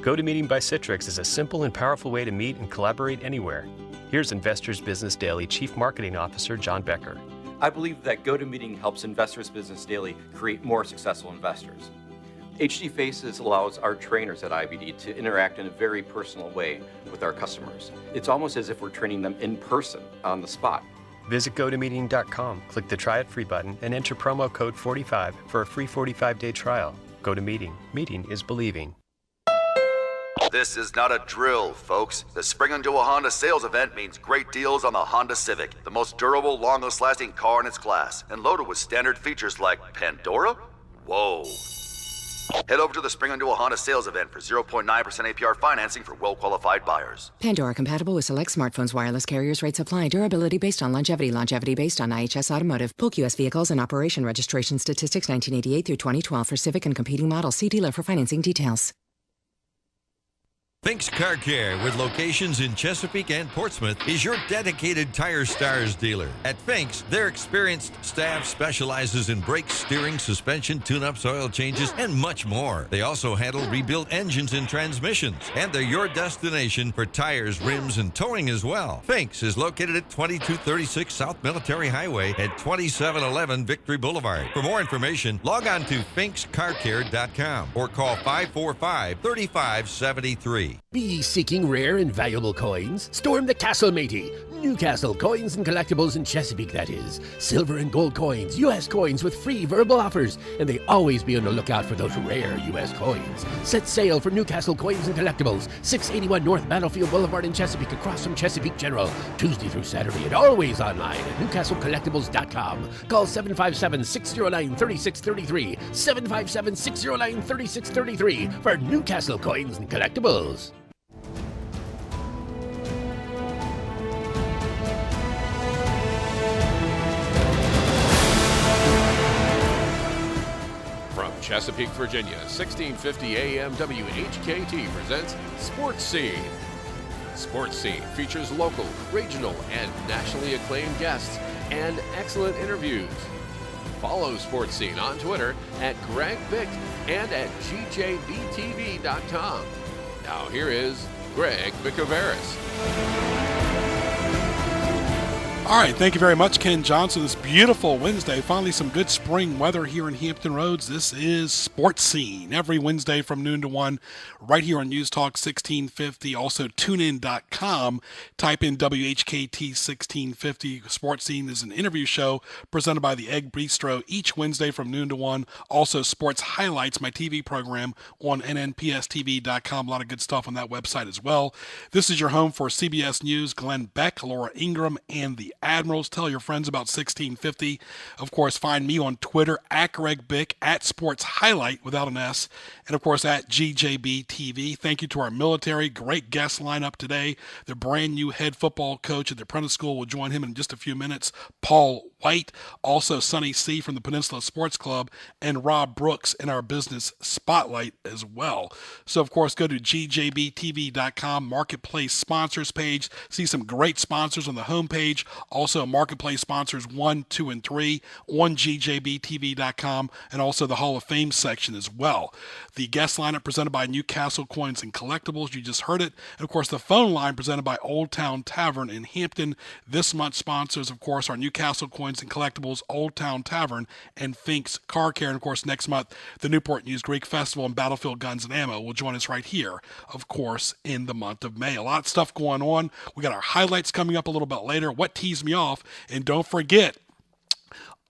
GoToMeeting by Citrix is a simple and powerful way to meet and collaborate anywhere. Here's Investors Business Daily Chief Marketing Officer John Becker. I believe that GoToMeeting helps Investors Business Daily create more successful investors. HD Faces allows our trainers at IBD to interact in a very personal way with our customers. It's almost as if we're training them in person on the spot. Visit GoToMeeting.com, click the Try It Free button, and enter promo code 45 for a free 45-day trial. GoToMeeting. Meeting is believing. This is not a drill, folks. The Spring Into a Honda sales event means great deals on the Honda Civic, the most durable, longest-lasting car in its class, and loaded with standard features like Pandora? Whoa. Head over to the Spring Into a Honda sales event for 0.9% APR financing for well-qualified buyers. Pandora compatible with select smartphones, wireless carriers, rates apply. Durability based on longevity. Longevity based on IHS Automotive. Polk US vehicles and operation registration statistics 1988 through 2012 for Civic and competing models. See dealer for financing details. Fink's Car Care, with locations in Chesapeake and Portsmouth, is your dedicated Tire Stars dealer. At Fink's, their experienced staff specializes in brakes, steering, suspension, tune-ups, oil changes, and much more. They also handle rebuilt engines and transmissions, and they're your destination for tires, rims, and towing as well. Fink's is located at 2236 South Military Highway at 2711 Victory Boulevard. For more information, log on to finkscarcare.com or call 545-3573. Be ye seeking rare and valuable coins? Storm the castle, matey. Newcastle Coins and Collectibles in Chesapeake, that is. Silver and gold coins, U.S. coins with free verbal offers, and they always be on the lookout for those rare U.S. coins. Set sail for Newcastle Coins and Collectibles, 681 North Battlefield Boulevard in Chesapeake, across from Chesapeake General, Tuesday through Saturday, and always online at newcastlecollectibles.com. Call 757-609-3633, 757-609-3633 for Newcastle Coins and Collectibles. Chesapeake, Virginia, 1650 AM WHKT presents Sports Scene. Sports Scene features local, regional, and nationally acclaimed guests and excellent interviews. Follow Sports Scene on Twitter at Greg Bick and at GJBTV.com. Now here is Greg Bickaveris. All right, thank you very much, Ken Johnson. This beautiful Wednesday, finally some good spring weather here in Hampton Roads. This is Sports Scene every Wednesday from noon to 1 right here on News Talk 1650. Also, tunein.com. Type in WHKT 1650. Sports Scene is an interview show presented by the Egg Bistro each Wednesday from noon to 1. Also, Sports Highlights, my TV program on nnpstv.com. A lot of good stuff on that website as well. This is your home for CBS News. Glenn Beck, Laura Ingram, and the Admirals. Tell your friends about 1650. Of course, find me on Twitter at Greg Bick, at Sports Highlight without an S, and of course at GJBTV. Thank you to our military. Great guest lineup today. The brand new head football coach at the Apprentice School will join him in just a few minutes, Paul White. Also Sonny C. from the Peninsula Sports Club, and Rob Brooks in our business spotlight as well. So of course, go to GJBTV.com, Marketplace sponsors page. See some great sponsors on the homepage. Also, Marketplace sponsors 1, 2, and 3 on GJBTV.com, and also the Hall of Fame section as well. The guest lineup presented by Newcastle Coins and Collectibles, you just heard it. And of course, the phone line presented by Old Town Tavern in Hampton. This month's sponsors, of course, are Newcastle Coins and Collectibles, Old Town Tavern, and Fink's Car Care. And of course, next month, the Newport News Greek Festival and Battlefield Guns and Ammo will join us right here, of course, in the month of May. A lot of stuff going on. We got our highlights coming up a little bit later. What teased me off? And don't forget,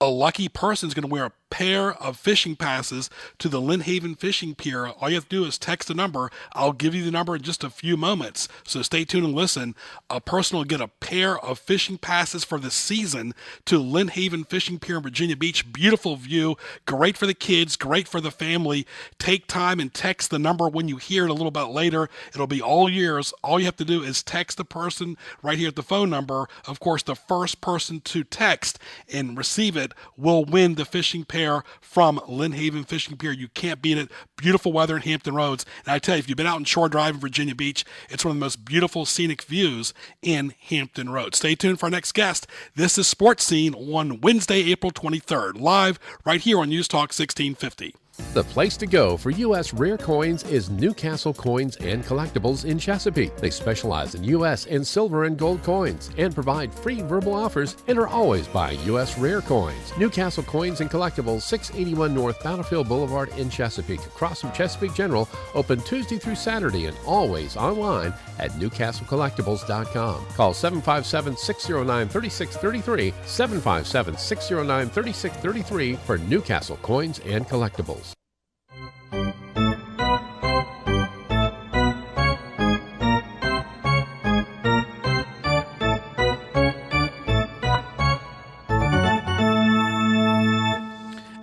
a lucky person is going to wear a pair of fishing passes to the Lynn Haven Fishing Pier. All you have to do is text the number. I'll give you the number in just a few moments, so stay tuned and listen. A person will get a pair of fishing passes for the season to Lynn Haven Fishing Pier in Virginia Beach. Beautiful view, great for the kids, great for the family. Take time and text the number when you hear it a little bit later. It'll be all yours. All you have to do is text the person right here at the phone number. Of course, the first person to text and receive it will win the fishing pair from Lynn Haven Fishing Pier. You can't beat it. Beautiful weather in Hampton Roads. And I tell you, if you've been out on Shore Drive in Virginia Beach, it's one of the most beautiful scenic views in Hampton Roads. Stay tuned for our next guest. This is Sports Scene on Wednesday, April 23rd, live right here on News Talk 1650. The place to go for U.S. rare coins is Newcastle Coins and Collectibles in Chesapeake. They specialize in U.S. and silver and gold coins and provide free verbal offers and are always buying U.S. rare coins. Newcastle Coins and Collectibles, 681 North Battlefield Boulevard in Chesapeake, across from Chesapeake General, open Tuesday through Saturday and always online at newcastlecollectibles.com. Call 757-609-3633, 757-609-3633 for Newcastle Coins and Collectibles.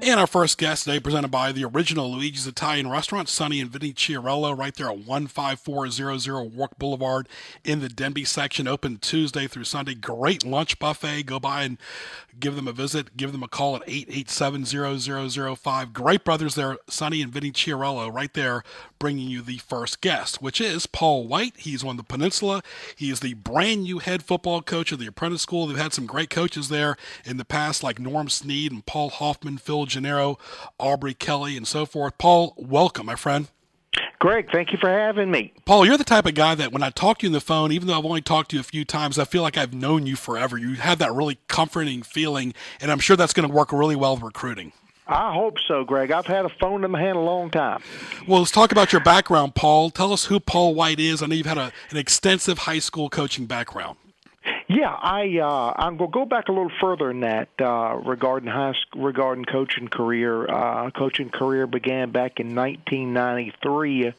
And our first guest today, presented by the original Luigi's Italian Restaurant, Sonny and Vinny Chiarello, right there at 15400 Warwick Boulevard in the Denby section, open Tuesday through Sunday. Great lunch buffet. Go by and give them a visit. Give them a call at 887-0005. Great brothers there, Sonny and Vinny Chiarello, right there, bringing you the first guest, which is Paul White. He's on the Peninsula. He is the brand new head football coach of the Apprentice School. They've had some great coaches there in the past, like Norm Snead and Paul Hoffman, Phil Gennaro, Aubrey Kelly, and so forth. Paul, welcome, my friend. Greg, thank you for having me. Paul, you're the type of guy that when I talk to you on the phone, even though I've only talked to you a few times, I feel like I've known you forever. You have that really comforting feeling, and I'm sure that's going to work really well with recruiting. I hope so, Greg. I've had a phone in my hand a long time. Well, let's talk about your background, Paul. Tell us who Paul White is. I know you've had an extensive high school coaching background. Yeah, I'm going to go back a little further than that regarding coaching career. Coaching career began back in 1993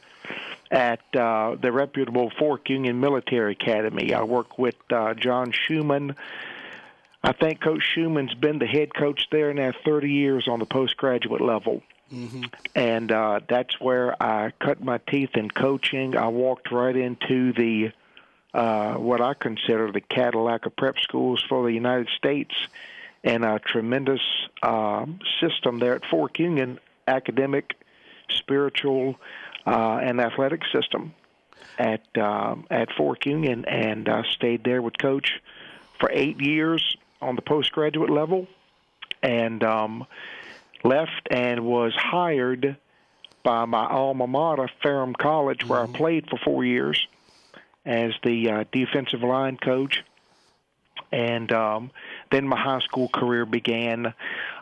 at the reputable Fork Union Military Academy. I worked with John Schumann. I think Coach Schumann's been the head coach there now 30 years on the postgraduate level. Mm-hmm. And that's where I cut my teeth in coaching. I walked right into the what I consider the Cadillac of prep schools for the United States, and a tremendous system there at Fork Union, academic, spiritual, and athletic system at Fork Union, and stayed there with Coach for 8 years on the postgraduate level, and left and was hired by my alma mater, Ferrum College, where I played for 4 years as the defensive line coach. And then my high school career began.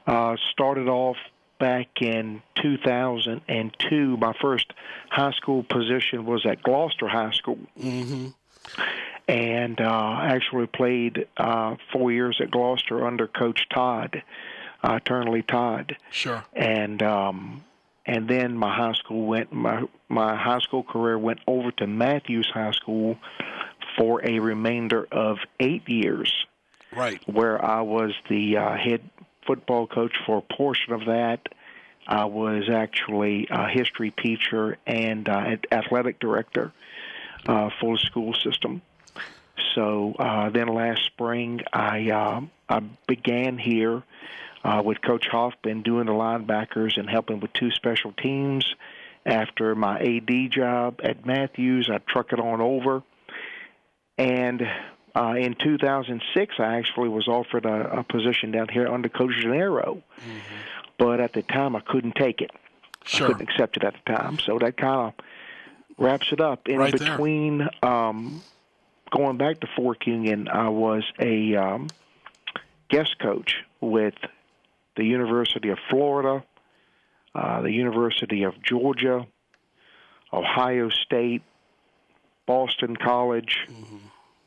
Started off back in 2002. My first high school position was at Gloucester High School. Mm-hmm. And actually played 4 years at Gloucester under Coach Todd, Turnley Todd. Sure. And then my high school career went over to Matthews High School for a remainder of 8 years. Right. Where I was the head football coach for a portion of that. I was actually a history teacher and athletic director for the school system. So then last spring, I began here with Coach Hoffman doing the linebackers and helping with 2 special teams. After my AD job at Matthews, I truck it on over. And in 2006, I actually was offered a position down here under Coach Gennaro. Mm-hmm. But at the time, I couldn't take it. Sure. I couldn't accept it at the time. So that kind of wraps it up. In right between going back to Fork Union, I was a guest coach with the University of Florida, the University of Georgia, Ohio State, Boston College, mm-hmm.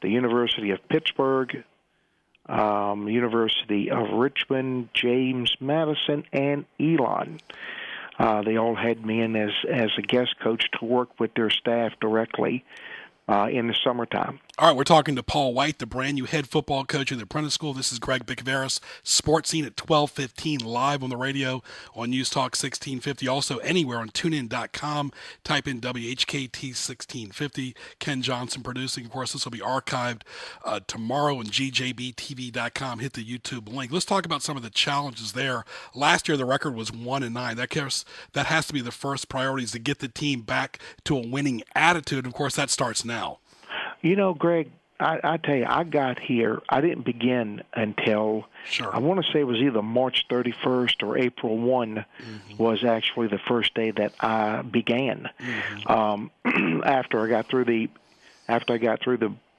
the University of Pittsburgh, University of Richmond, James Madison, and Elon. They all had me in as a guest coach to work with their staff directly in the summertime. All right, we're talking to Paul White, the brand new head football coach of the Apprentice School. This is Greg Bicaveras, Sports Scene at 12:15, live on the radio on News Talk 1650. Also anywhere on TuneIn.com. Type in WHKT 1650. Ken Johnson producing. Of course, this will be archived tomorrow on GJBTV.com. Hit the YouTube link. Let's talk about some of the challenges there. Last year, the record was 1-9. That has to be the first priority, is to get the team back to a winning attitude. Of course, that starts now. You know, Greg, I tell you, I got here. I didn't begin until I want to say it was either March 31st or April 1 was actually the first day that I began. After I got through the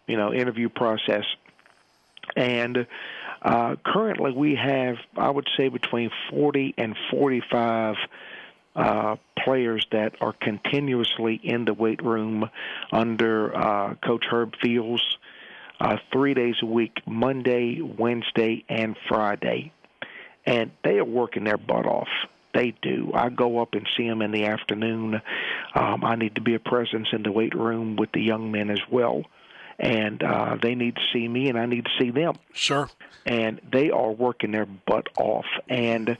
interview process, and currently we have, I would say, between 40 and 45 players that are continuously in the weight room under Coach Herb Fields 3 days a week, Monday, Wednesday, and Friday. And they are working their butt off. They do. I go up and see them in the afternoon. I need to be a presence in the weight room with the young men as well. And they need to see me, and I need to see them. Sure. And they are working their butt off. And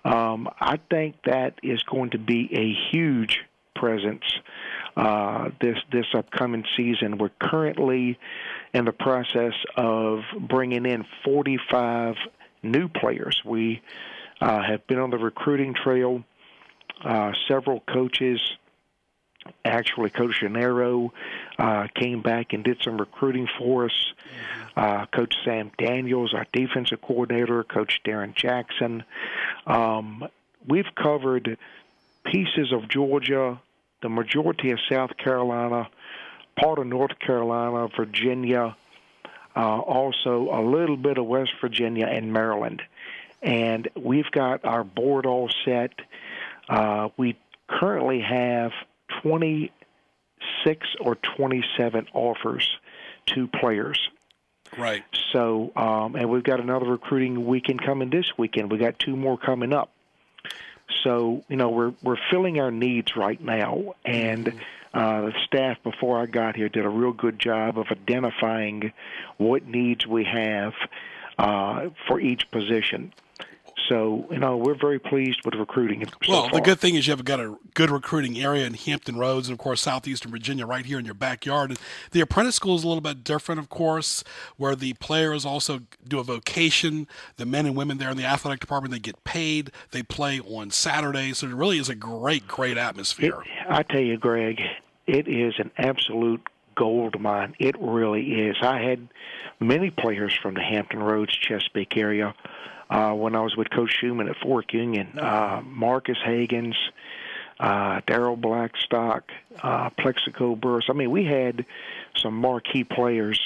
I think that is going to be a huge presence this upcoming season. We're currently in the process of bringing in 45 new players. We have been on the recruiting trail. Several coaches, actually Coach Gennaro came back and did some recruiting for us. Coach Sam Daniels, our defensive coordinator, Coach Darren Jackson. We've covered pieces of Georgia, the majority of South Carolina, part of North Carolina, Virginia, also a little bit of West Virginia and Maryland. And we've got our board all set. We currently have 26 or 27 offers to players. Right. So, and we've got another recruiting weekend coming this weekend. We got 2 more coming up. So, we're filling our needs right now, and the staff before I got here did a real good job of identifying what needs we have for each position. So, we're very pleased with recruiting. Well, the good thing is you've got a good recruiting area in Hampton Roads and, of course, southeastern Virginia right here in your backyard. And the apprentice school is a little bit different, of course, where the players also do a vocation. The men and women there in the athletic department, they get paid. They play on Saturdays. So it really is a great, great atmosphere. I tell you, Greg, it is an absolute gold mine. It really is. I had many players from the Hampton Roads, Chesapeake area when I was with Coach Schumann at Fork Union. Marcus Hagens, Darrell Blackstock, Plexico Burris. I mean, we had some marquee players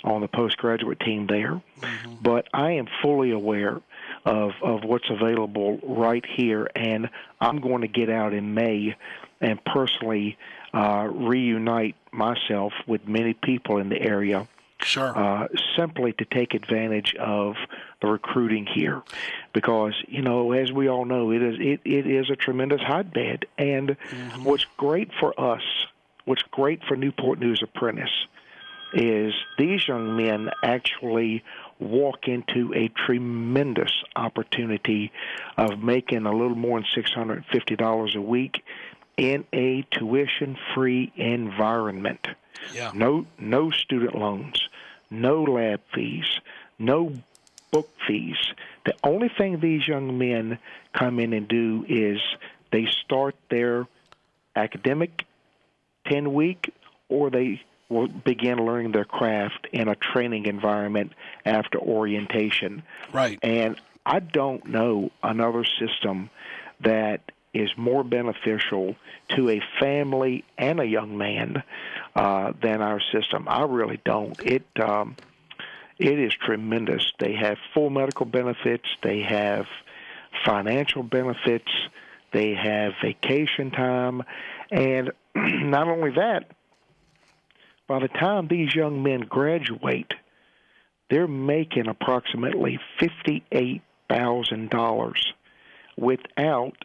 on the postgraduate team there. But I am fully aware of what's available right here, and I'm going to get out in May and personally reunite myself with many people in the area. Sure. Simply to take advantage of the recruiting here, because as we all know, it is a tremendous hotbed. And what's great for us, what's great for Newport News Apprentice, is these young men actually walk into a tremendous opportunity of making a little more than $650 a week in a tuition-free environment. Yeah. No student loans, no lab fees, no book fees. The only thing these young men come in and do is they start their academic 10-week, or they will begin learning their craft in a training environment after orientation. Right. And I don't know another system that is more beneficial to a family and a young man than our system. I really don't. It is tremendous. They have full medical benefits. They have financial benefits. They have vacation time. And not only that, by the time these young men graduate, they're making approximately $58,000 without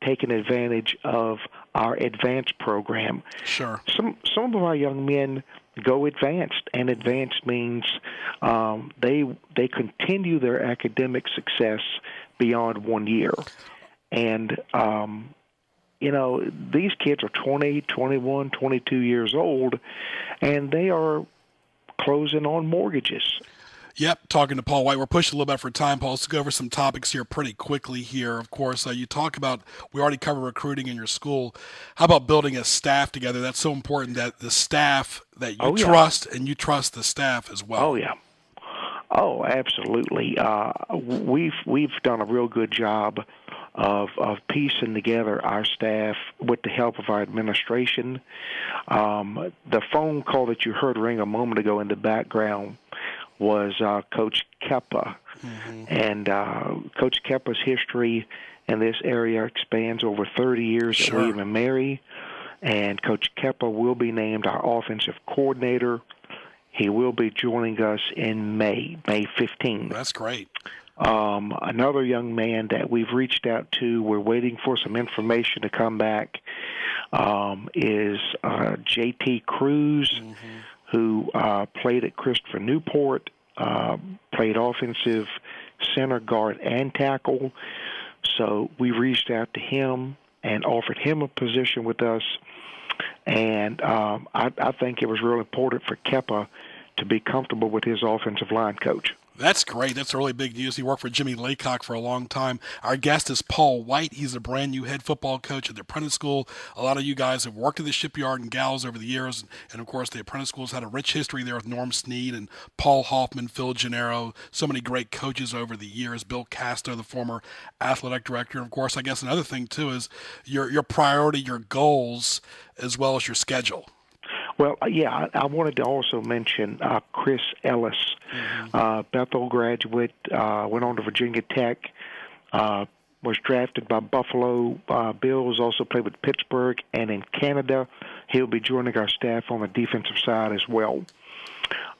taking advantage of our advanced program. Sure. Some of our young men go advanced, and advanced means they continue their academic success beyond 1 year. And these kids are 20, 21, 22 years old, and they are closing on mortgages. Yep, talking to Paul White. We're pushing a little bit for time, Paul. Let's go over some topics here pretty quickly here. Of course, you talk about, we already covered recruiting in your school. How about building a staff together? That's so important, that the staff that you trust, and you trust the staff as well. Oh, yeah. Oh, absolutely. We've done a real good job of piecing together our staff with the help of our administration. The phone call that you heard ring a moment ago in the background was Coach Keppa. And Coach Keppa's history in this area expands over 30 years at William & Mary. And Coach Keppa will be named our offensive coordinator. He will be joining us in May 15th. That's great. Another young man that we've reached out to, we're waiting for some information to come back, is J.T. Cruz, who played at Christopher Newport, played offensive center, guard, and tackle. So we reached out to him and offered him a position with us. And I think it was real important for Keppa to be comfortable with his offensive line coach. That's great. That's really big news. He worked for Jimmy Laycock for a long time. Our guest is Paul White. He's a brand new head football coach at the Apprentice School. A lot of you guys have worked at the Shipyard and Gals over the years. And, of course, the Apprentice School's had a rich history there with Norm Snead and Paul Hoffman, Phil Gennaro, so many great coaches over the years. Bill Casto, the former athletic director. And, of course, I guess another thing, too, is your priority, your goals, as well as your schedule. Well, yeah, I wanted to also mention Chris Ellis, Bethel graduate, went on to Virginia Tech, was drafted by Buffalo Bills, also played with Pittsburgh, and in Canada. He'll be joining our staff on the defensive side as well.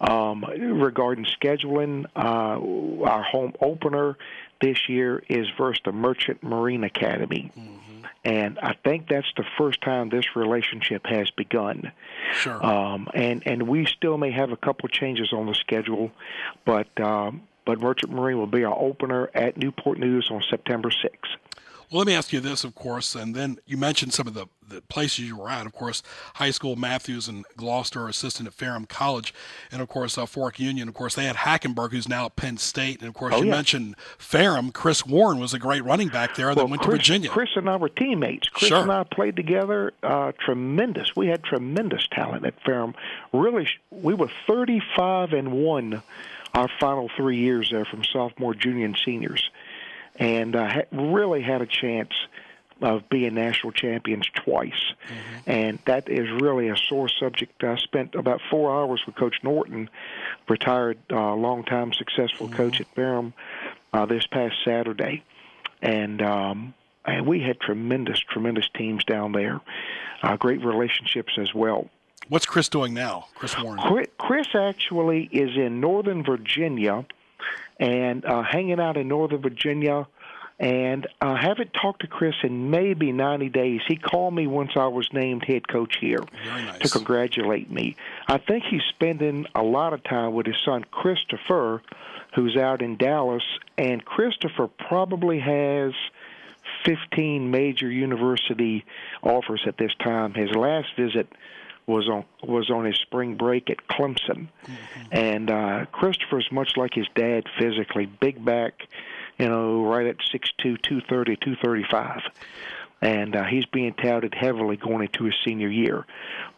Regarding scheduling, our home opener this year is versus the Merchant Marine Academy. And I think that's the first time this relationship has begun. Sure. And we still may have a couple changes on the schedule, but Merchant Marine will be our opener at Newport News on September 6th. Well, let me ask you this, of course, and then you mentioned some of the places you were at. Of course, high school, Matthews and Gloucester, assistant at Ferrum College, and, of course, Fork Union. Of course, they had Hackenberg, who's now at Penn State. And, of course, you mentioned Ferrum. Chris Warren was a great running back there that went to Virginia. Chris and I were teammates. Chris and I played together. Tremendous. We had tremendous talent at Ferrum. Really, we were 35-1 our final 3 years there from sophomore, junior, and seniors. And really had a chance of being national champions twice. And that is really a sore subject. I spent about 4 hours with Coach Norton, retired longtime successful coach at Ferrum, this past Saturday. And we had tremendous teams down there, great relationships as well. What's Chris doing now, Chris Warren? Chris actually is in Northern Virginia, and hanging out in Northern Virginia, and I haven't talked to Chris in maybe 90 days. He called me once I was named head coach here to congratulate me. I think he's spending a lot of time with his son Christopher, who's out in Dallas, and Christopher probably has 15 major university offers at this time. His last visit was on his spring break at Clemson. And Christopher's much like his dad physically, big back, right at 6'2", 230, 235. And he's being touted heavily going into his senior year.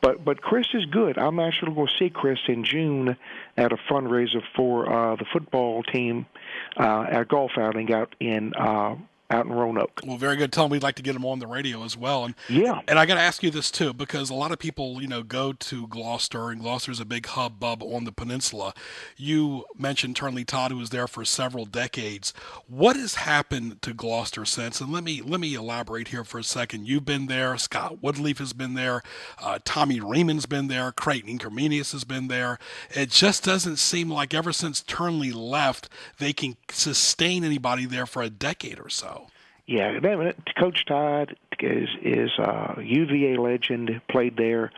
But Chris is good. I'm actually going to see Chris in June at a fundraiser for the football team at a golf outing out in Roanoke. Well, very good. Tell him we'd like to get him on the radio as well. And I got to ask you this too, because a lot of people, go to Gloucester, and Gloucester's a big hubbub on the peninsula. You mentioned Turnley Todd, who was there for several decades. What has happened to Gloucester since? And let me elaborate here for a second. You've been there. Scott Woodleaf has been there. Tommy Raymond's been there. Creighton Incarmenius has been there. It just doesn't seem like ever since Turnley left, they can sustain anybody there for a decade or so. Yeah, Coach Todd is a UVA legend, played there.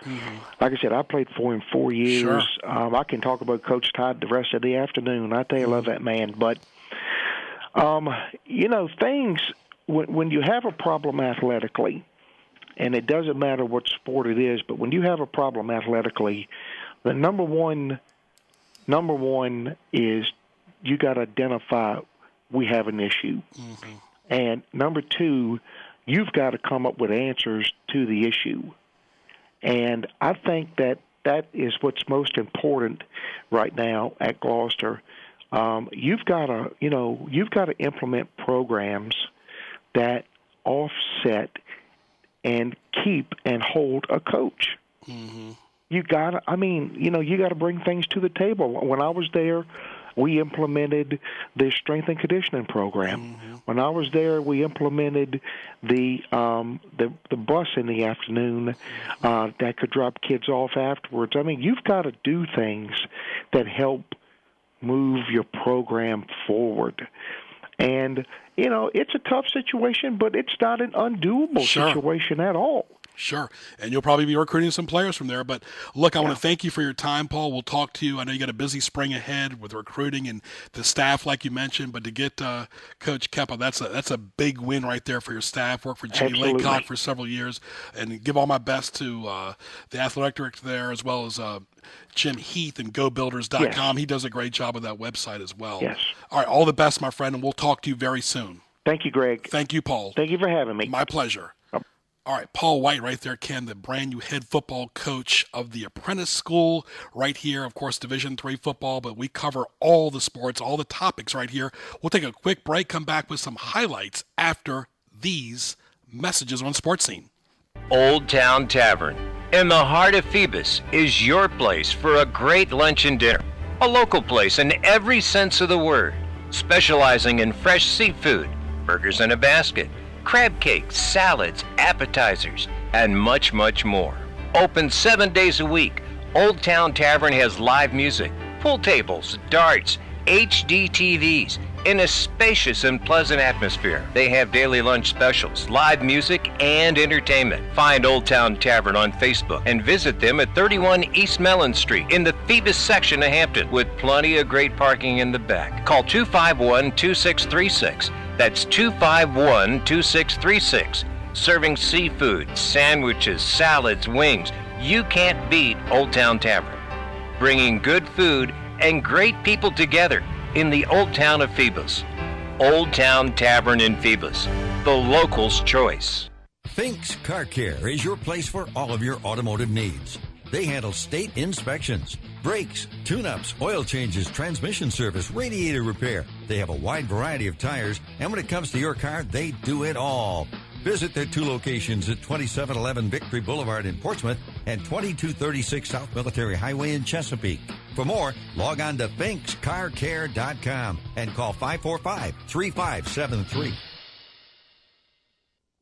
Like I said, I played for him 4 years. I can talk about Coach Todd the rest of the afternoon. I tell you, I love that man. But, things, when you have a problem athletically, and it doesn't matter what sport it is, but when you have a problem athletically, the number one is identify we have an issue. Mm-hmm. And number two, you've got to come up with answers to the issue. And I think that is what's most important right now at Gloucester. You've got to implement programs that offset and keep and hold a coach. Mm-hmm. You got to bring things to the table. When I was there, we implemented the strength and conditioning program. Mm-hmm. When I was there, we implemented the bus in the afternoon that could drop kids off afterwards. I mean, you've got to do things that help move your program forward. And, it's a tough situation, but it's not an undoable situation at all. Sure. And you'll probably be recruiting some players from there. But look, I want to thank you for your time, Paul. We'll talk to you. I know you got a busy spring ahead with recruiting and the staff, like you mentioned. But to get Coach Kepa, that's a big win right there for your staff. Worked for Jimmy Laycock for several years. And give all my best to the athletic director there, as well as Jim Heath and GoBuilders.com. Yes. He does a great job with that website as well. Yes. All right. All the best, my friend. And we'll talk to you very soon. Thank you, Greg. Thank you, Paul. Thank you for having me. My pleasure. All right, Paul White right there, Ken, the brand new head football coach of the Apprentice School right here. Of course, Division III football, but we cover all the sports, all the topics right here. We'll take a quick break, come back with some highlights after these messages on Sports Scene. Old Town Tavern in the heart of Phoebus is your place for a great lunch and dinner. A local place in every sense of the word, specializing in fresh seafood, burgers in a basket, crab cakes, salads, appetizers, and much, much more. Open 7 days a week, Old Town Tavern has live music, pool tables, darts, HD TVs, in a spacious and pleasant atmosphere. They have daily lunch specials, live music, and entertainment. Find Old Town Tavern on Facebook and visit them at 31 East Mellon Street in the Phoebus section of Hampton, with plenty of great parking in the back. Call 251-2636. That's 251-2636. Serving seafood, sandwiches, salads, wings. You can't beat Old Town Tavern. Bringing good food and great people together in the Old Town of Phoebus. Old Town Tavern in Phoebus, the locals' choice. Fink's Car Care is your place for all of your automotive needs. They handle state inspections, brakes, tune-ups, oil changes, transmission service, radiator repair. They have a wide variety of tires, and when it comes to your car, they do it all. Visit their two locations at 2711 Victory Boulevard in Portsmouth and 2236 South Military Highway in Chesapeake. For more, log on to finkscarcare.com and call 545-3573.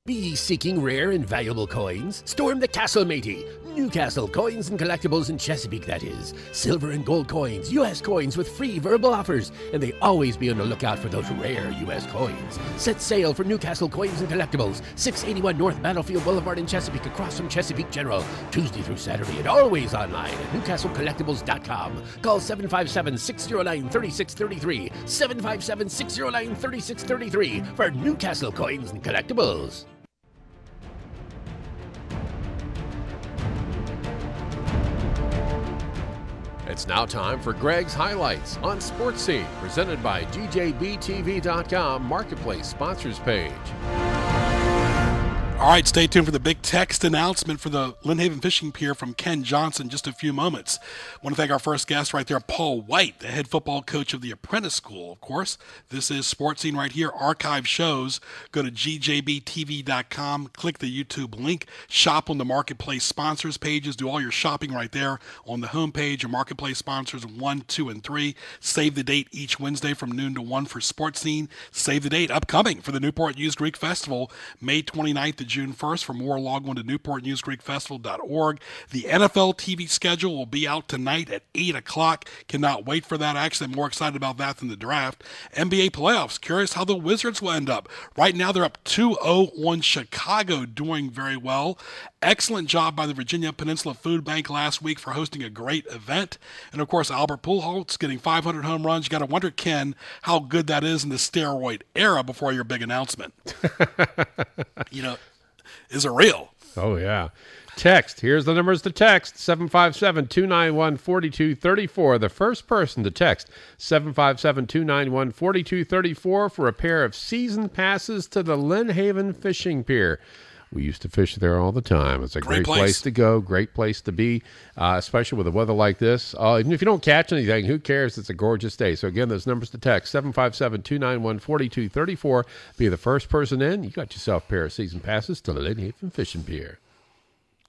Be ye seeking rare and valuable coins? Storm the Castle, matey. Newcastle Coins and Collectibles in Chesapeake, that is. Silver and gold coins, U.S. coins with free verbal offers, and they always be on the lookout for those rare U.S. coins. Set sail for Newcastle Coins and Collectibles, 681 North Battlefield Boulevard in Chesapeake, across from Chesapeake General, Tuesday through Saturday, and always online at newcastlecollectibles.com. Call 757-609-3633, 757-609-3633 for Newcastle Coins and Collectibles. It's now time for Greg's Highlights on Sports Scene, presented by DJBTV.com Marketplace Sponsors page. All right, stay tuned for the big text announcement for the Lynnhaven Fishing Pier from Ken Johnson in just a few moments. I want to thank our first guest right there, Paul White, the head football coach of the Apprentice School. Of course, this is Sports Scene right here, archive shows. Go to gjbtv.com, click the YouTube link, shop on the Marketplace Sponsors pages, do all your shopping right there on the homepage of Marketplace Sponsors 1, 2, and 3. Save the date each Wednesday from noon to 1 for Sports Scene. Save the date upcoming for the Newport News Greek Festival, May 29th to June 1st. For more, log on to newportnewsgreekfestival.org. The NFL TV schedule will be out tonight at 8 o'clock. Cannot wait for that. Actually, I'm more excited about that than the draft. NBA playoffs. Curious how the Wizards will end up. Right now, they're up 2-0 on Chicago, doing very well. Excellent job by the Virginia Peninsula Food Bank last week for hosting a great event. And, of course, Albert Pujols getting 500 home runs. You got to wonder, Ken, how good that is in the steroid era before your big announcement. Is it real? Oh, yeah. Text. Here's the numbers to text. 757-291-4234. The first person to text 757-291-4234 for a pair of season passes to the Lynn Haven Fishing Pier. We used to fish there all the time. It's a great place to go, great place to be, especially with a weather like this. Even if you don't catch anything, who cares? It's a gorgeous day. So, again, those numbers to text, 757-291-4234. Be the first person in. You got yourself a pair of season passes to the Lynn Haven Fishing Pier.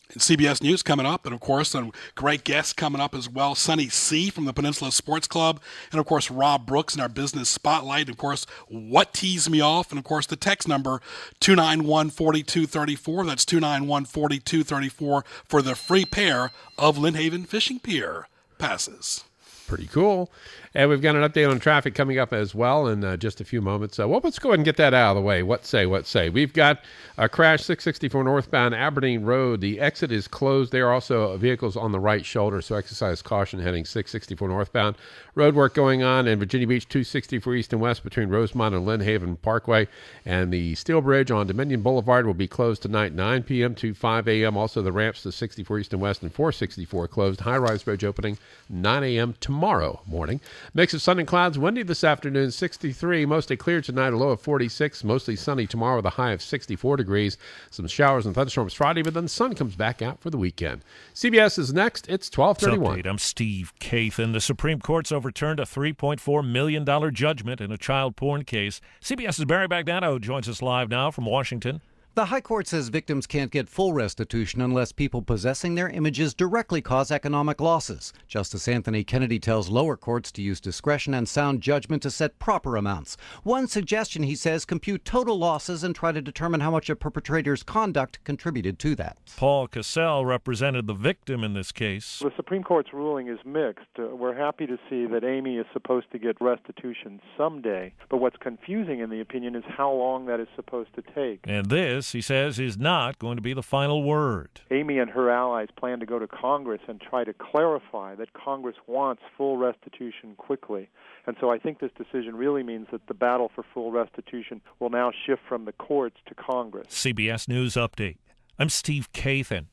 And CBS News coming up, and of course, a great guest coming up as well, Sonny C. from the Peninsula Sports Club, and of course, Rob Brooks in our Business Spotlight, and of course, What Tees Me Off, and of course, the text number 291-4234. That's 291-4234 for the free pair of Lynn Haven Fishing Pier passes. Pretty cool. And we've got an update on traffic coming up as well in just a few moments. Let's go ahead and get that out of the way. What say? We've got a crash 664 northbound Aberdeen Road. The exit is closed. There are also vehicles on the right shoulder, so exercise caution heading 664 northbound. Road work going on in Virginia Beach 264 east and west between Rosemont and Lynn Haven Parkway. And the steel bridge on Dominion Boulevard will be closed tonight 9 p.m. to 5 a.m. Also, the ramps to 64 east and west and 464 closed. High-rise bridge opening 9 a.m. tomorrow morning. Mix of sun and clouds, windy this afternoon, 63. Mostly clear tonight, a low of 46. Mostly sunny tomorrow with a high of 64 degrees. Some showers and thunderstorms Friday, but then the sun comes back out for the weekend. CBS is next. It's 12:31. I'm Steve Kathan. The Supreme Court's overturned a $3.4 million judgment in a child porn case. CBS's Barry Bagdano joins us live now from Washington. The High Court says victims can't get full restitution unless people possessing their images directly cause economic losses. Justice Anthony Kennedy tells lower courts to use discretion and sound judgment to set proper amounts. One suggestion, he says, compute total losses and try to determine how much a perpetrator's conduct contributed to that. Paul Cassell represented the victim in this case. The Supreme Court's ruling is mixed. We're happy to see that Amy is supposed to get restitution someday, but what's confusing in the opinion is how long that is supposed to take. And this, he says, is not going to be the final word. Amy and her allies plan to go to Congress and try to clarify that Congress wants full restitution quickly. And so I think this decision really means that the battle for full restitution will now shift from the courts to Congress. CBS News Update. I'm Steve Kathan.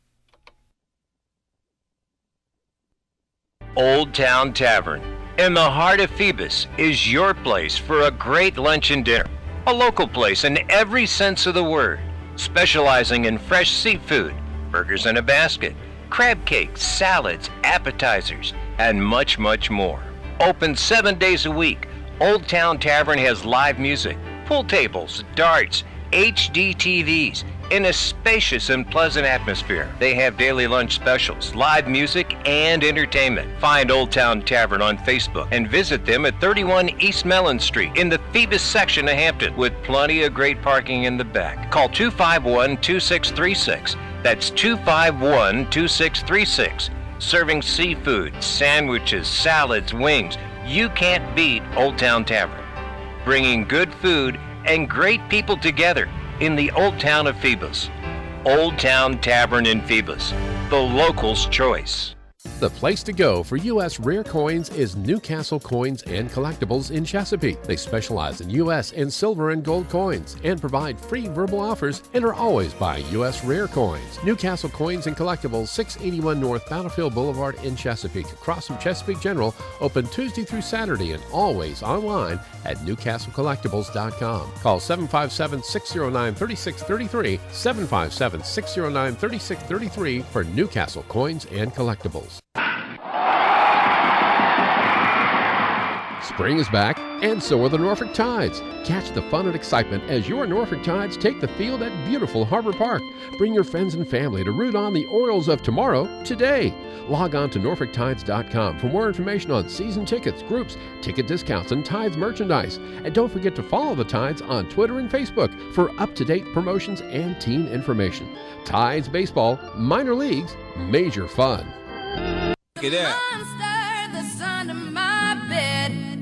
Old Town Tavern in the heart of Phoebus is your place for a great lunch and dinner. A local place in every sense of the word, specializing in fresh seafood, burgers in a basket, crab cakes, salads, appetizers, and much, much more. Open 7 days a week, Old Town Tavern has live music, pool tables, darts, HD TVs, in a spacious and pleasant atmosphere. They have daily lunch specials, live music, and entertainment. Find Old Town Tavern on Facebook and visit them at 31 East Mellon Street in the Phoebus section of Hampton, with plenty of great parking in the back. Call 251-2636. That's 251-2636. Serving seafood, sandwiches, salads, wings. You can't beat Old Town Tavern. Bringing good food and great people together in the Old Town of Phoebus. Old Town Tavern in Phoebus, the locals' choice. The place to go for U.S. rare coins is Newcastle Coins and Collectibles in Chesapeake. They specialize in U.S. and silver and gold coins and provide free verbal offers and are always buying U.S. rare coins. Newcastle Coins and Collectibles, 681 North Battlefield Boulevard in Chesapeake, across from Chesapeake General, open Tuesday through Saturday and always online at newcastlecollectibles.com. Call 757-609-3633, 757-609-3633 for Newcastle Coins and Collectibles. Spring is back, and so are the Norfolk Tides. Catch the fun and excitement as your Norfolk Tides take the field at beautiful Harbor Park. Bring your friends and family to root on the Orioles of tomorrow, today. Log on to NorfolkTides.com for more information on season tickets, groups, ticket discounts, and Tides merchandise. And don't forget to follow the Tides on Twitter and Facebook for up-to-date promotions and team information. Tides Baseball, minor leagues, major fun. Look at that.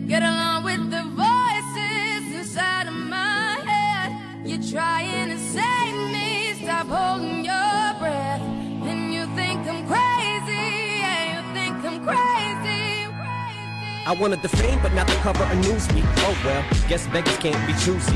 Get along with the voices inside of my head. You're trying to save me, stop holding your breath. And you think I'm crazy, yeah, you think I'm crazy. I wanted the fame, but not the cover of Newsweek. Oh well, guess beggars can't be choosy.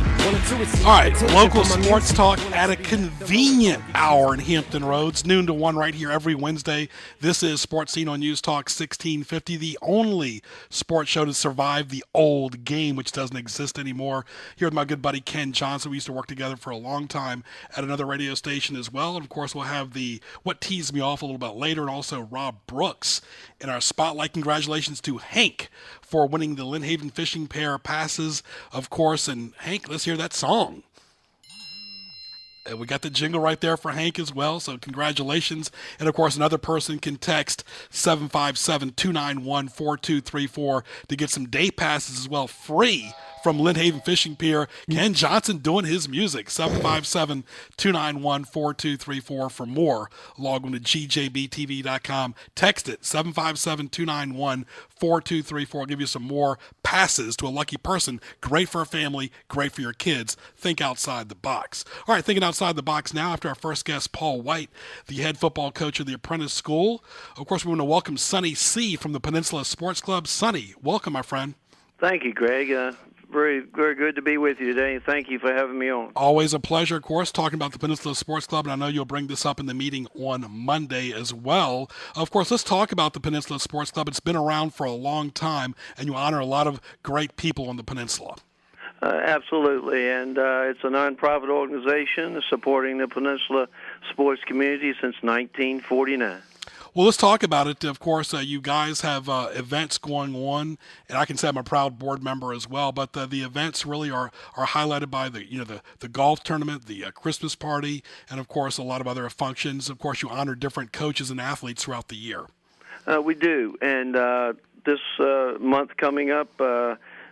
All right, local sports talk at a convenient hour in Hampton Roads, noon to 1 right here every Wednesday. This is Sports Scene on News Talk 1650, the only sports show to survive the old game, which doesn't exist anymore. Here with my good buddy Ken Johnson. We used to work together for a long time at another radio station as well. And, of course, we'll have the What Teased Me Off a little bit later, and also Rob Brooks in our spotlight. Congratulations to Hank for winning the Lynn Haven Fishing Pair passes, of course. And, Hank, let's hear that song. We got the jingle right there for Hank as well, so congratulations. And, of course, another person can text 757-291-4234 to get some day passes as well, free from Lynn Haven Fishing Pier. Ken Johnson doing his music, 757-291-4234 for more. Log on to gjbtv.com. Text it, 757-291-4234. I'll give you some more passes to a lucky person. Great for a family, great for your kids. Think outside the box. All right, thinking outside the box now after our first guest, Paul White, the head football coach of the Apprentice School. Of course, we want to welcome Sonny C. from the Peninsula Sports Club. Sonny, welcome, my friend. Thank you, Greg. Very, very good to be with you today, and thank you for having me on. Always a pleasure, of course, talking about the Peninsula Sports Club, and I know you'll bring this up in the meeting on Monday as well. Of course, let's talk about the Peninsula Sports Club. It's been around for a long time, and you honor a lot of great people on the peninsula. Absolutely, and it's a nonprofit organization supporting the Peninsula sports community since 1949. Well, let's talk about it. Of course, you guys have events going on, and I can say I'm a proud board member as well. But the events really are highlighted by the golf tournament, the Christmas party, and of course a lot of other functions. Of course, you honor different coaches and athletes throughout the year. We do, and this month coming up,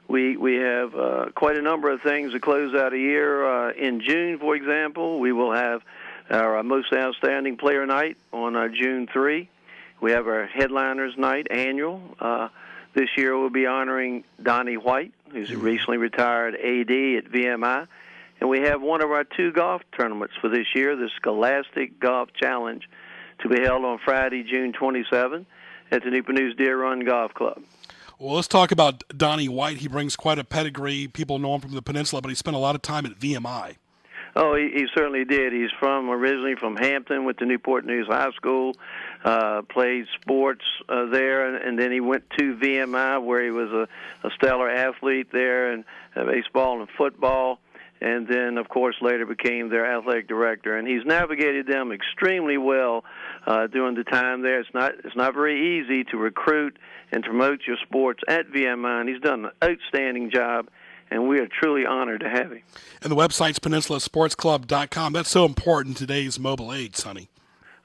we have quite a number of things to close out a year. In June, for example, we will have our most outstanding player night on June 3. We have our headliners night, annual. This year we'll be honoring Donnie White, who's a recently retired AD at VMI. And we have one of our 2 golf tournaments for this year, the Scholastic Golf Challenge, to be held on Friday, June 27 at the Newport News Deer Run Golf Club. Well, let's talk about Donnie White. He brings quite a pedigree. People know him from the peninsula, but he spent a lot of time at VMI. Oh, he certainly did. He's originally from Hampton, went to Newport News High School, played sports there, and then he went to VMI where he was a stellar athlete there in baseball and football, and then, of course, later became their athletic director. And he's navigated them extremely well during the time there. It's not very easy to recruit and promote your sports at VMI, and he's done an outstanding job. And we are truly honored to have him. And the website's PeninsulaSportsClub.com. That's so important in today's mobile age, Sonny.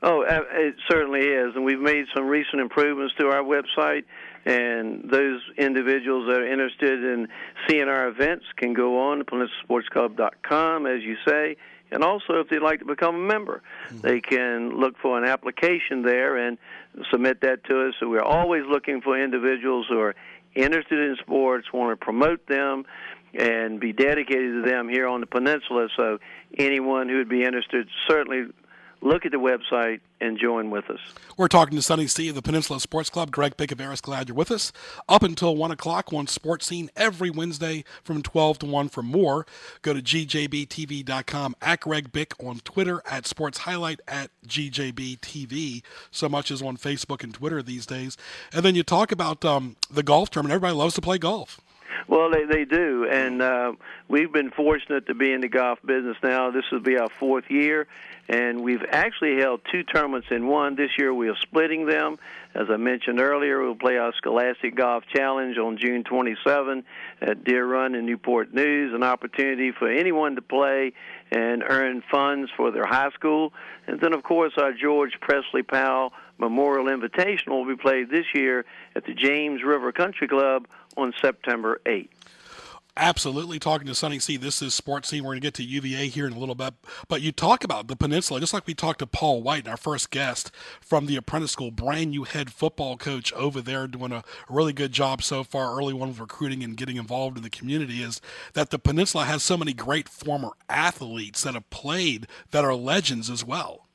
Oh, it certainly is. And we've made some recent improvements to our website. And those individuals that are interested in seeing our events can go on to PeninsulaSportsClub.com, as you say. And also, if they'd like to become a member, they can look for an application there and submit that to us. So we're always looking for individuals who are interested in sports, want to promote them, and be dedicated to them here on the peninsula. So anyone who would be interested, certainly look at the website and join with us. We're talking to Sonny C. of the Peninsula Sports Club. Greg Picaveras, glad you're with us. Up until 1 o'clock on Sports Scene every Wednesday from 12 to 1 for more. Go to gjbtv.com, at Greg Bick on Twitter, at Sports Highlight, at GJBTV. So much is on Facebook and Twitter these days. And then you talk about the golf tournament. Everybody loves to play golf. Well, they do, and we've been fortunate to be in the golf business now. This will be our 4th year, and we've actually held 2 tournaments in one. This year we are splitting them. As I mentioned earlier, we'll play our Scholastic Golf Challenge on June 27 at Deer Run in Newport News, an opportunity for anyone to play and earn funds for their high school. And then, of course, our George Presley Powell Memorial Invitational will be played this year at the James River Country Club on September 8th. Absolutely. Talking to Sonny C. This is Sports Scene. We're going to get to UVA here in a little bit. But you talk about the peninsula, just like we talked to Paul White, our first guest from the Apprentice School, brand new head football coach over there, doing a really good job so far, early one with recruiting and getting involved in the community, is that the peninsula has so many great former athletes that have played that are legends as well.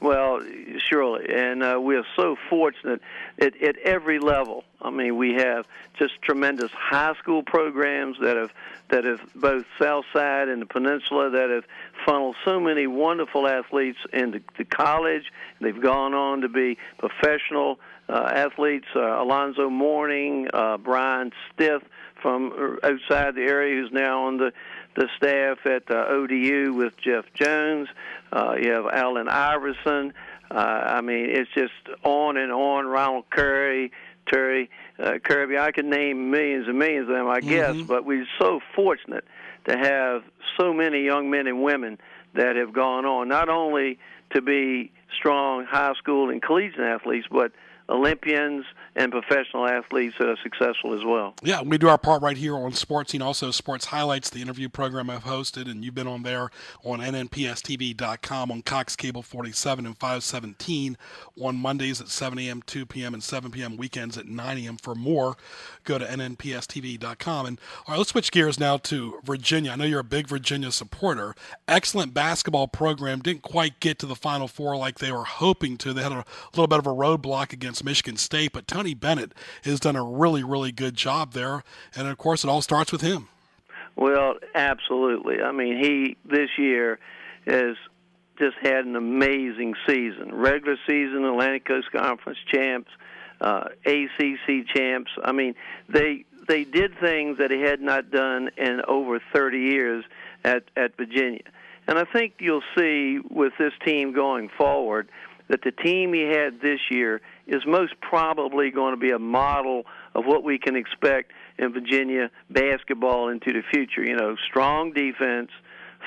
Well, surely, and we are so fortunate at every level I mean, we have just tremendous high school programs that have both Southside and the Peninsula that have funneled so many wonderful athletes into college. They've gone on to be professional athletes. Alonzo Mourning, Brian Stith from outside the area, who's now on the staff at ODU with Jeff Jones. You have Allen Iverson. I mean, it's just on and on. Ronald Curry, Terry Kirby. I could name millions and millions of them, I guess, but we're so fortunate to have so many young men and women that have gone on, not only to be strong high school and collegiate athletes, but Olympians and professional athletes that are successful as well. Yeah, we do our part right here on Sports Scene, also Sports Highlights, the interview program I've hosted, and you've been on there on nnpstv.com, on Cox Cable 47 and 517 on Mondays at 7 a.m., 2 p.m., and 7 p.m., weekends at 9 a.m. For more, go to nnpstv.com. And all right, let's switch gears now to Virginia. I know you're a big Virginia supporter. Excellent basketball program. Didn't quite get to the Final Four like they were hoping to. They had a little bit of a roadblock against Michigan State, but Tony Bennett has done a really, really good job there. And, of course, it all starts with him. Well, absolutely. I mean, he this year has just had an amazing season. Regular season, Atlantic Coast Conference champs, ACC champs. I mean, they did things that he had not done in over 30 years at Virginia. And I think you'll see with this team going forward that the team he had this year is most probably going to be a model of what we can expect in Virginia basketball into the future. You know, strong defense,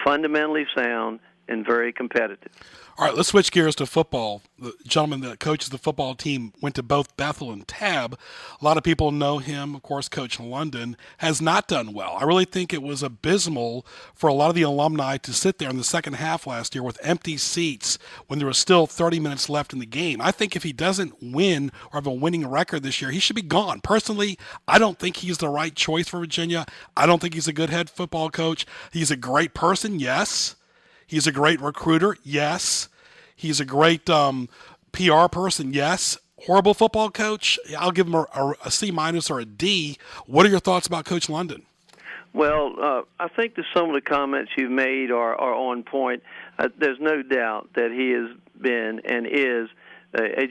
fundamentally sound, and very competitive. All right, let's switch gears to football. The gentleman that coaches the football team went to both Bethel and Tab. A lot of people know him. Of course, Coach London has not done well. I really think it was abysmal for a lot of the alumni to sit there in the second half last year with empty seats when there was still 30 minutes left in the game. I think if he doesn't win or have a winning record this year, he should be gone. Personally, I don't think he's the right choice for Virginia. I don't think he's a good head football coach. He's a great person, yes. He's a great recruiter, yes. He's a great PR person, yes. Horrible football coach, I'll give him a C- or a D. What are your thoughts about Coach London? Well, I think that some of the comments you've made are on point. There's no doubt that he has been and is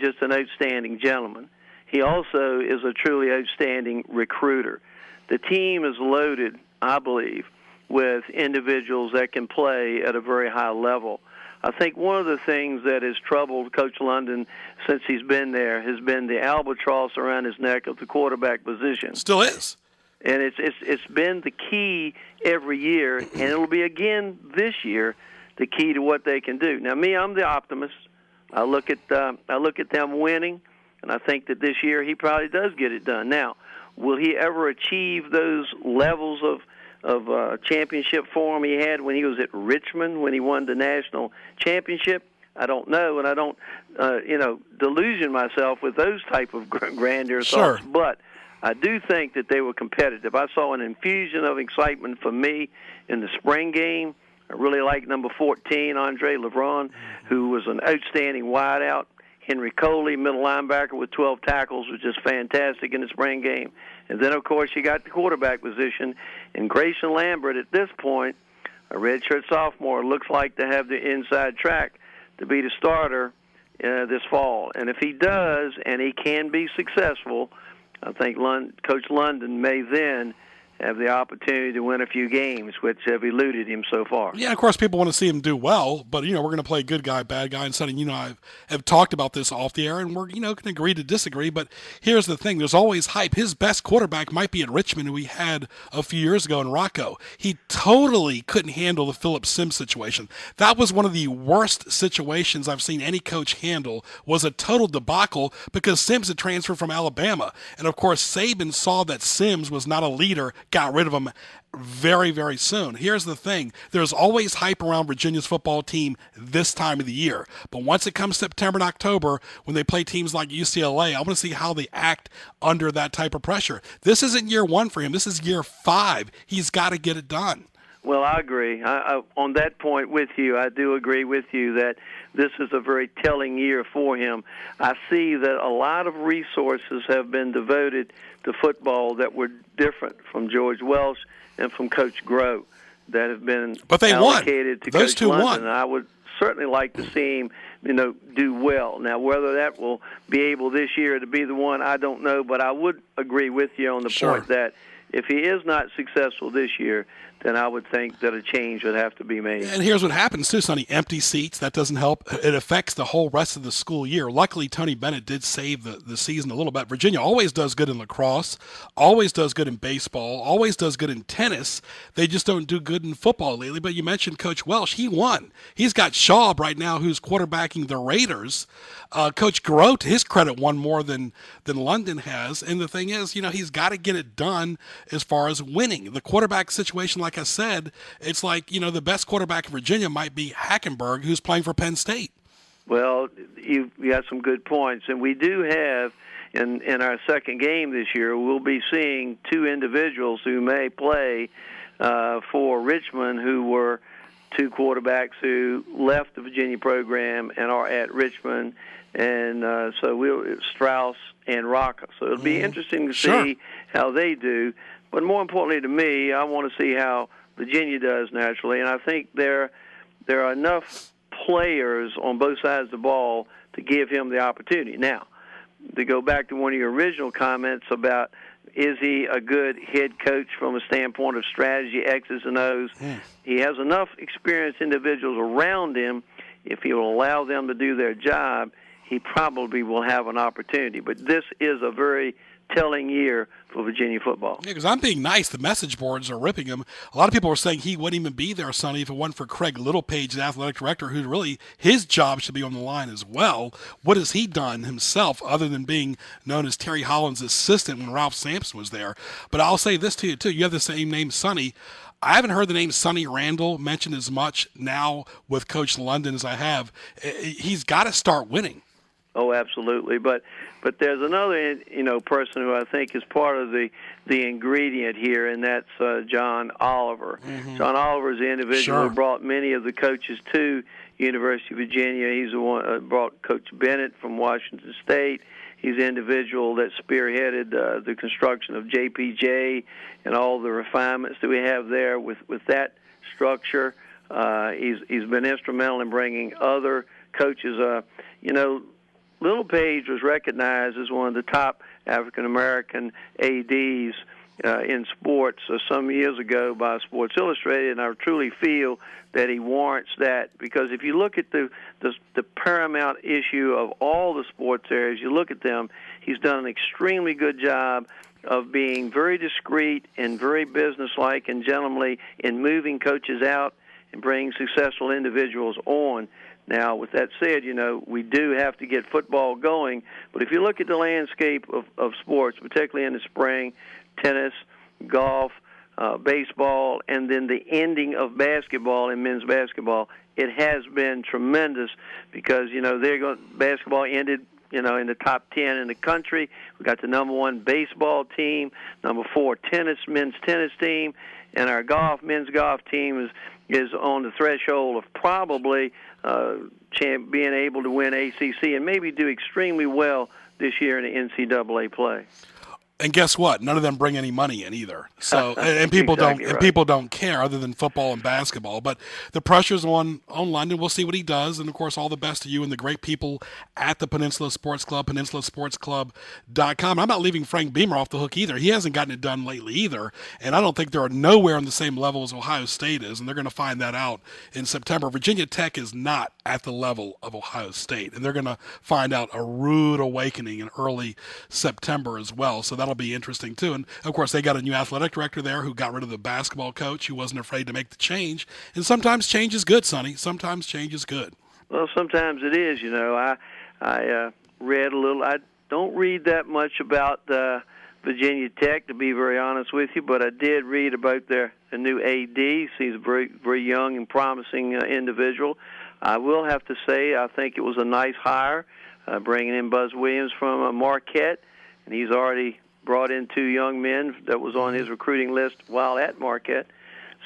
just an outstanding gentleman. He also is a truly outstanding recruiter. The team is loaded, I believe, with individuals that can play at a very high level. I think one of the things that has troubled Coach London since he's been there has been the albatross around his neck of the quarterback position. Still is. And it's been the key every year, and it'll be again this year the key to what they can do. Now, I'm the optimist. I look at them winning, and I think that this year he probably does get it done. Now, will he ever achieve those levels of championship form he had when he was at Richmond when he won the national championship? I don't know, and I don't, delusion myself with those type of grandeur thoughts. But I do think that they were competitive. I saw an infusion of excitement for me in the spring game. I really like number 14, Andre LeBron, who was an outstanding wideout. Henry Coley, middle linebacker with 12 tackles, was just fantastic in the spring game. And then, of course, you got the quarterback position. And Grayson Lambert, at this point, a redshirt sophomore, looks like to have the inside track to be the starter this fall. And if he does, and he can be successful, I think Coach London may then have the opportunity to win a few games, which have eluded him so far. Yeah, of course, people want to see him do well, but, we're going to play good guy, bad guy, and Sonny, I have talked about this off the air, and we're, going to agree to disagree, but here's the thing. There's always hype. His best quarterback might be at Richmond, who we had a few years ago in Rocco. He totally couldn't handle the Philip Sims situation. That was one of the worst situations I've seen any coach handle, was a total debacle because Sims had transferred from Alabama. And, of course, Saban saw that Sims was not a leader, got rid of him very, very soon. Here's the thing. There's always hype around Virginia's football team this time of the year. But once it comes September and October, when they play teams like UCLA, I want to see how they act under that type of pressure. This isn't year one for him. This is year 5. He's got to get it done. Well, I agree. On that point with you, I do agree with you that this is a very telling year for him. I see that a lot of resources have been devoted to football that were different from George Welsh and from Coach Groh that have been allocated to Those Coach two London. won. And I would certainly like to see him, do well. Now, whether that will be able this year to be the one, I don't know, but I would agree with you on the point that if he is not successful this year, then I would think that a change would have to be made. And here's what happens, too, Sonny. Empty seats, that doesn't help. It affects the whole rest of the school year. Luckily, Tony Bennett did save the season a little bit. Virginia always does good in lacrosse, always does good in baseball, always does good in tennis. They just don't do good in football lately. But you mentioned Coach Welsh. He won. He's got Schaub right now, who's quarterbacking the Raiders. Coach Groh, to his credit, won more than London has. And the thing is, he's got to get it done as far as winning. The quarterback situation, like I said, it's like, the best quarterback in Virginia might be Hackenberg, who's playing for Penn State. Well, you got some good points. And we do have, in our second game this year, we'll be seeing two individuals who may play for Richmond who were two quarterbacks who left the Virginia program and are at Richmond. And so Strauss and Rocca. So it'll be interesting to see how they do. But more importantly to me, I want to see how Virginia does naturally. And I think there are enough players on both sides of the ball to give him the opportunity. Now, to go back to one of your original comments about is he a good head coach from a standpoint of strategy, X's and O's, he has enough experienced individuals around him. If he will allow them to do their job, he probably will have an opportunity. But this is a very telling year for Virginia football. Yeah, because I'm being nice. The message boards are ripping him. A lot of people are saying he wouldn't even be there, Sonny, if it wasn't for Craig Littlepage, the athletic director, who really, his job should be on the line as well. What has he done himself other than being known as Terry Holland's assistant when Ralph Sampson was there? But I'll say this to you, too. You have the same name, Sonny. I haven't heard the name Sonny Randall mentioned as much now with Coach London as I have. He's got to start winning. Oh, absolutely. But there's another person who I think is part of the ingredient here, and that's John Oliver. Mm-hmm. John Oliver is the individual who brought many of the coaches to University of Virginia. He's the one brought Coach Bennett from Washington State. He's the individual that spearheaded the construction of JPJ and all the refinements that we have there with that structure. He's been instrumental in bringing other coaches. Littlepage was recognized as one of the top African-American ADs in sports some years ago by Sports Illustrated, and I truly feel that he warrants that, because if you look at the paramount issue of all the sports areas, you look at them, he's done an extremely good job of being very discreet and very businesslike and gentlemanly in moving coaches out and bringing successful individuals on. Now, with that said, we do have to get football going. But if you look at the landscape of sports, particularly in the spring, tennis, golf, baseball, and then the ending of basketball and men's basketball, it has been tremendous because, basketball ended, in the top 10 in the country. We got the number 1 baseball team, number 4 men's tennis team, and our men's golf team is on the threshold of probably being able to win ACC and maybe do extremely well this year in the NCAA play. And guess what? None of them bring any money in either. So and people don't care other than football and basketball. But the pressure's on London. We'll see what he does. And of course, all the best to you and the great people at the Peninsula Sports Club, PeninsulaSportsClub.com. I'm not leaving Frank Beamer off the hook either. He hasn't gotten it done lately either. And I don't think they're nowhere on the same level as Ohio State is. And they're going to find that out in September. Virginia Tech is not at the level of Ohio State. And they're going to find out a rude awakening in early September as well. So that'll be interesting too. And of course, they got a new athletic director there who got rid of the basketball coach who wasn't afraid to make the change. And sometimes change is good, Sonny. Sometimes change is good. Well, sometimes it is. I read a little. I don't read that much about Virginia Tech, to be very honest with you, but I did read about the new AD. He's a very, very young and promising individual. I will have to say I think it was a nice hire, bringing in Buzz Williams from Marquette, and he's already brought in 2 young men that was on his recruiting list while at Marquette.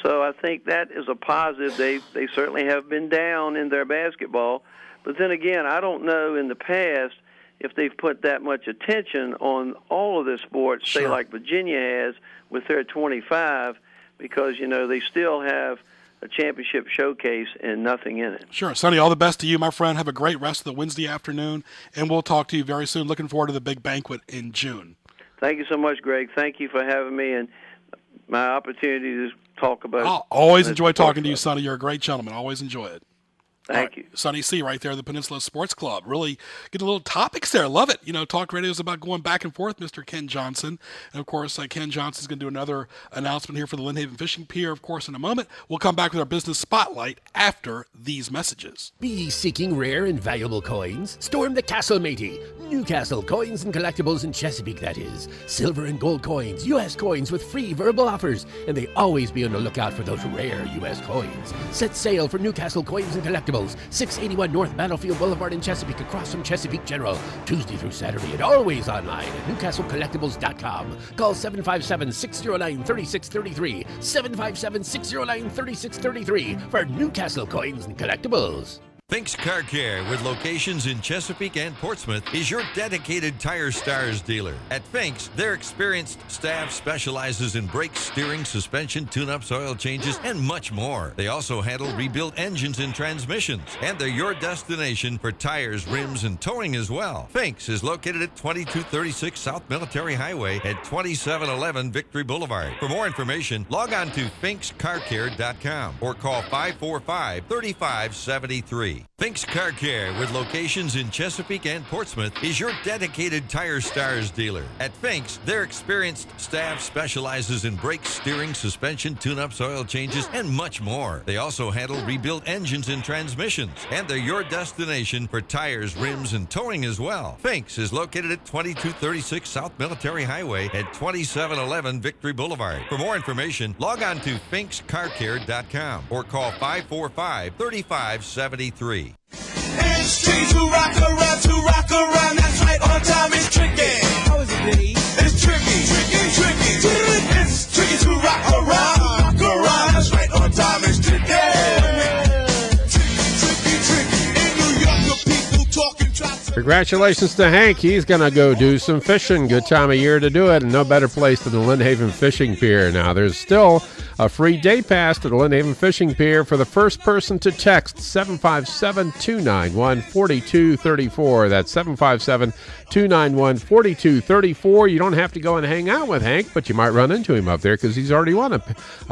So I think that is a positive. They certainly have been down in their basketball. But then again, I don't know in the past if they've put that much attention on all of the sports, say like Virginia has with their 25, because, they still have a championship showcase and nothing in it. Sure. Sonny, all the best to you, my friend. Have a great rest of the Wednesday afternoon, and we'll talk to you very soon. Looking forward to the big banquet in June. Thank you so much, Greg. Thank you for having me and my opportunity to talk about I'll always enjoy talking to you, Sonny. You're a great gentleman. Always enjoy it. Thank you. Sonny C. right there, the Peninsula Sports Club. Really getting a little topics there. Love it. Talk radio is about going back and forth, Mr. Ken Johnson. And, of course, Ken Johnson's going to do another announcement here for the Lynn Haven Fishing Pier, of course, in a moment. We'll come back with our business spotlight after these messages. Be ye seeking rare and valuable coins? Storm the Castle Matey. Newcastle Coins and Collectibles in Chesapeake, that is. Silver and gold coins, U.S. coins with free verbal offers. And they always be on the lookout for those rare U.S. coins. Set sail for Newcastle Coins and Collectibles. 681 North Battlefield Boulevard in Chesapeake, across from Chesapeake General, Tuesday through Saturday, and always online at NewcastleCollectibles.com. Call 757-609-3633, 757-609-3633 for Newcastle Coins and Collectibles. Fink's Car Care, with locations in Chesapeake and Portsmouth, is your dedicated Tire Stars dealer. At Fink's, their experienced staff specializes in brakes, steering, suspension, tune-ups, oil changes, and much more. They also handle rebuilt engines and transmissions, and they're your destination for tires, rims, and towing as well. Fink's is located at 2236 South Military Highway at 2711 Victory Boulevard. For more information, log on to finkscarcare.com or call 545-3573. Fink's Car Care, with locations in Chesapeake and Portsmouth, is your dedicated Tire Stars dealer. At Fink's, their experienced staff specializes in brakes, steering, suspension, tune-ups, oil changes, and much more. They also handle rebuilt engines and transmissions, and they're your destination for tires, rims, and towing as well. Fink's is located at 2236 South Military Highway at 2711 Victory Boulevard. For more information, log on to finkscarcare.com or call 545-3573. It's tricky to rock around, that's right, on time is tricky. How is it, Diddy? It's tricky. It's tricky to rock around, that's right, on time is tricky. Tricky. In New York, the people talking tracks. Congratulations to Hank. He's going to go do some fishing. Good time of year to do it, and no better place than the Lynn Haven Fishing Pier. Now, there's still a free day pass to the Lynn Haven Fishing Pier for the first person to text 757-291-4234. That's 757-291-4234. You don't have to go and hang out with Hank, but you might run into him up there because he's already won a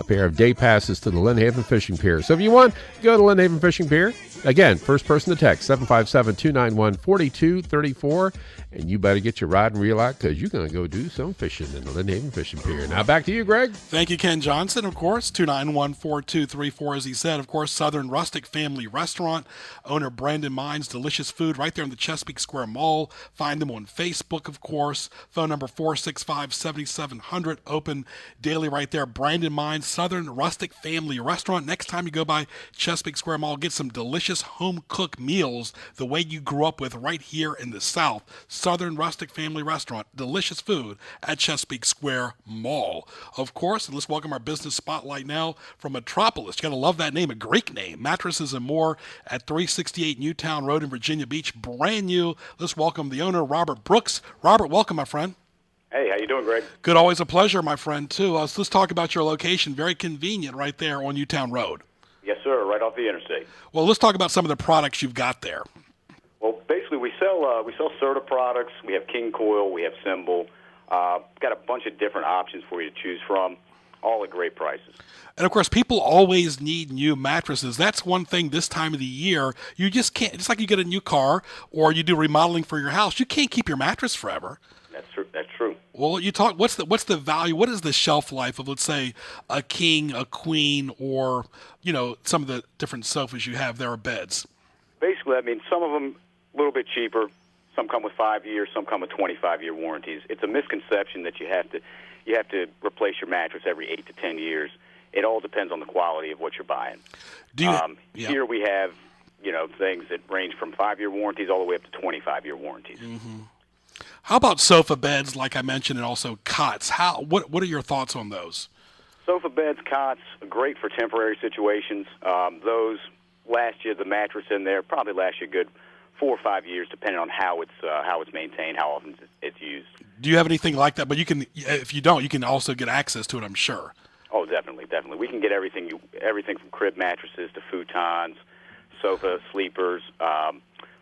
pair of day passes to the Lynn Haven Fishing Pier. So if you want, go to Lynn Haven Fishing Pier. Again, first person to text 757-291-4234. And you better get your rod and reel out because you're going to go do some fishing in the Lynn Haven Fishing Pier. Now back to you, Greg. Thank you, Ken Johnson. Of course, 291-4234, as he said. Of course, Southern Rustic Family Restaurant. Owner Brandon Mines, delicious food right there in the Chesapeake Square Mall. Find them on Facebook, of course. Phone number 465-7700. Open daily right there. Brandon Mines, Southern Rustic Family Restaurant. Next time you go by Chesapeake Square Mall, get some delicious home-cooked meals the way you grew up with right here in the South. Southern Rustic Family Restaurant. Delicious food at Chesapeake Square Mall. Of course, and let's welcome our business spotlight now from Metropolis. You got to love that name, a Greek name. Mattresses and more at 368 Newtown Road in Virginia Beach. Brand new. Let's welcome the owner, Robert Brooks. Robert, welcome, my friend. Hey, how you doing, Greg? Good, always a pleasure, my friend, too. Let's talk about your location. Very convenient right there on Newtown Road. Yes, sir, right off the interstate. Well, let's talk about some of the products you've got there. Well, basically, we sell Serta products. We have King Coil. We have Symbol. Got a bunch of different options for you to choose from, all at great prices. And, of course, people always need new mattresses. That's one thing this time of the year. You just can't, just like you get a new car or you do remodeling for your house, you can't keep your mattress forever. That's true. Well, you talk. What's the value? What is the shelf life of, let's say, a king, a queen, or some of the different sofas you have there, or beds? Basically, I mean, some of them a little bit cheaper. Some come with 5 years. Some come with 25-year warranties. It's a misconception that you have to replace your mattress every 8 to 10 years. It all depends on the quality of what you're buying. Here we have things that range from 5-year warranties all the way up to 25-year warranties. Mm-hmm. How about sofa beds, like I mentioned, and also cots? What are your thoughts on those? Sofa beds, cots, great for temporary situations. Those last year, the mattress in there probably last you a good 4 or 5 years, depending on how it's maintained, how often it's used. Do you have anything like that? But you can, if you don't, you can also get access to it, I'm sure. Oh, definitely. We can get everything from crib mattresses to futons, sofa, sleepers,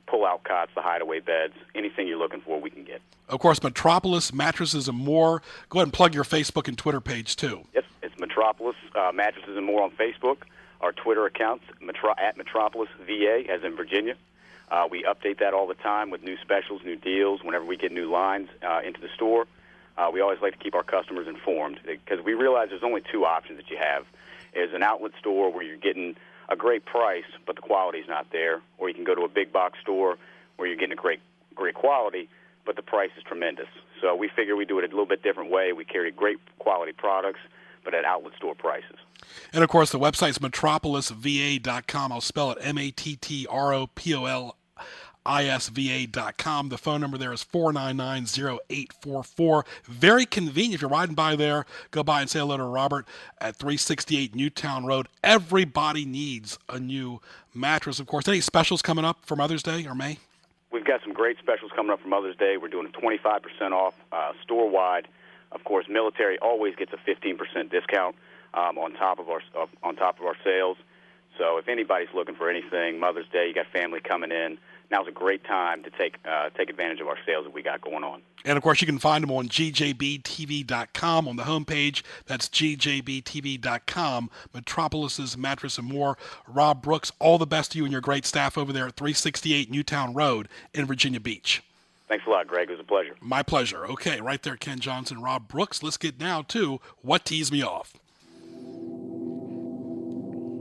pull-out cots, the hideaway beds, anything you're looking for, we can get. Of course, Metropolis Mattresses and More. Go ahead and plug your Facebook and Twitter page, too. Yes, it's Metropolis Mattresses and More on Facebook. Our Twitter account's at Metropolis VA, as in Virginia. We update that all the time with new specials, new deals, whenever we get new lines into the store. We always like to keep our customers informed because we realize there's only two options that you have. There's an outlet store where you're getting a great price, but the quality's not there, or you can go to a big box store where you're getting a great quality, but the price is tremendous. So we figure we do it a little bit different way. We carry great quality products, but at outlet store prices. And, of course, the website's metropolisva.com. I'll spell it MATTROPOLISVA.com. The phone number there is 499-0844. Very convenient. If you're riding by there, go by and say hello to Robert at 368 Newtown Road. Everybody needs a new mattress, of course. Any specials coming up for Mother's Day or May? We've got some great specials coming up for Mother's Day. We're doing a 25% off store-wide. Of course, military always gets a 15% discount on top of our sales. So if anybody's looking for anything, Mother's Day, you got family coming in, now's a great time to take advantage of our sales that we got going on. And, of course, you can find them on gjbtv.com on the homepage. That's gjbtv.com. Metropolis's Mattress and More. Rob Brooks, all the best to you and your great staff over there at 368 Newtown Road in Virginia Beach. Thanks a lot, Greg. It was a pleasure. My pleasure. Okay, right there, Ken Johnson, Rob Brooks. Let's get now to What Tees Me Off.